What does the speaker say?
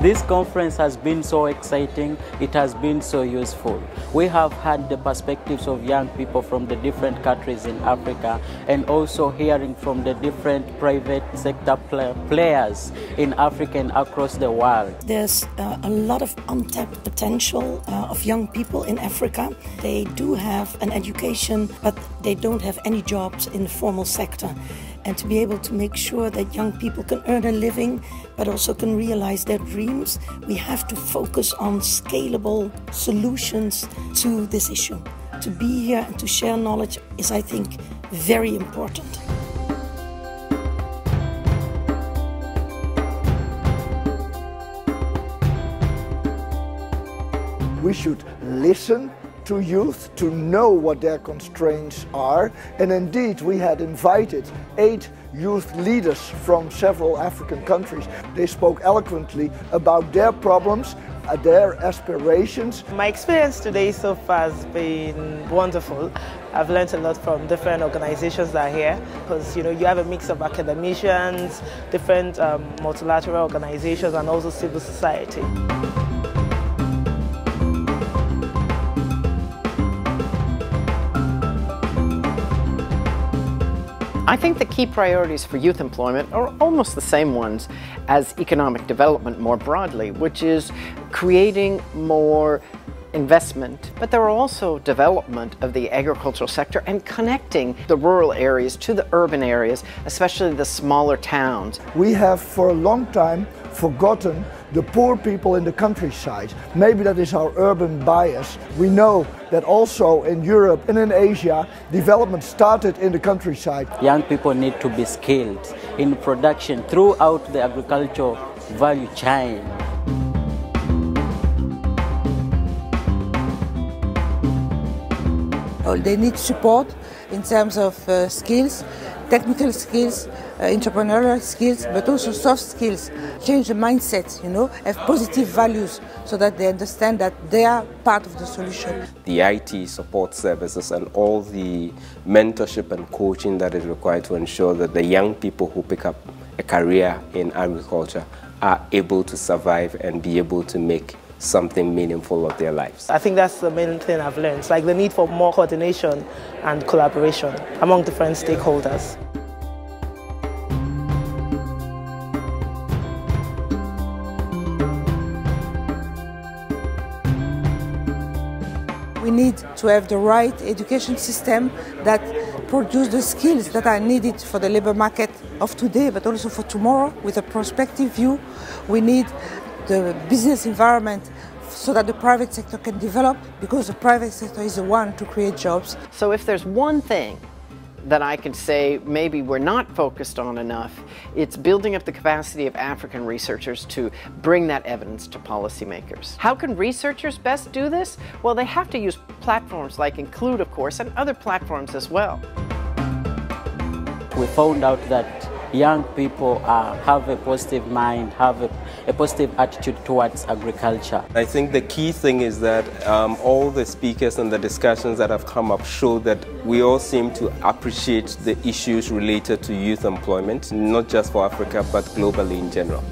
This conference has been so exciting, it has been so useful. We have had the perspectives of young people from the different countries in Africa, and also hearing from the different private sector players in Africa and across the world. There's a lot of untapped potential of young people in Africa. They do have an education, but they don't have any jobs in the formal sector. And to be able to make sure that young people can earn a living, but also can realize their dreams, we have to focus on scalable solutions to this issue. To be here and to share knowledge is, I think, very important. We should listen to youth to know what their constraints are, and indeed we had invited 8 youth leaders from several African countries. They spoke eloquently about their problems, their aspirations. My experience today so far has been wonderful. I've learned a lot from different organizations that are here, because you have a mix of academicians, different multilateral organizations, and also civil society. I think the key priorities for youth employment are almost the same ones as economic development more broadly, which is creating more investment, but there are also development of the agricultural sector and connecting the rural areas to the urban areas, especially the smaller towns. We have for a long time forgotten the poor people in the countryside. Maybe that is our urban bias. We know that also in Europe and in Asia, development started in the countryside. Young people need to be skilled in production throughout the agricultural value chain. They need support in terms of skills, technical skills, entrepreneurial skills, but also soft skills. Change the mindset, have positive values so that they understand that they are part of the solution. The IT support services and all the mentorship and coaching that is required to ensure that the young people who pick up a career in agriculture are able to survive and be able to make something meaningful of their lives. I think that's the main thing I've learned. It's like the need for more coordination and collaboration among different stakeholders. We need to have the right education system that produces the skills that are needed for the labor market of today, but also for tomorrow, with a prospective view. We need the business environment so that the private sector can develop, because the private sector is the one to create jobs. So if there's one thing that I could say maybe we're not focused on enough, it's building up the capacity of African researchers to bring that evidence to policymakers. How can researchers best do this? Well, they have to use platforms like Include, of course, and other platforms as well. We found out that young people have a positive mind, have a positive attitude towards agriculture. I think the key thing is that all the speakers and the discussions that have come up show that we all seem to appreciate the issues related to youth employment, not just for Africa, but globally in general.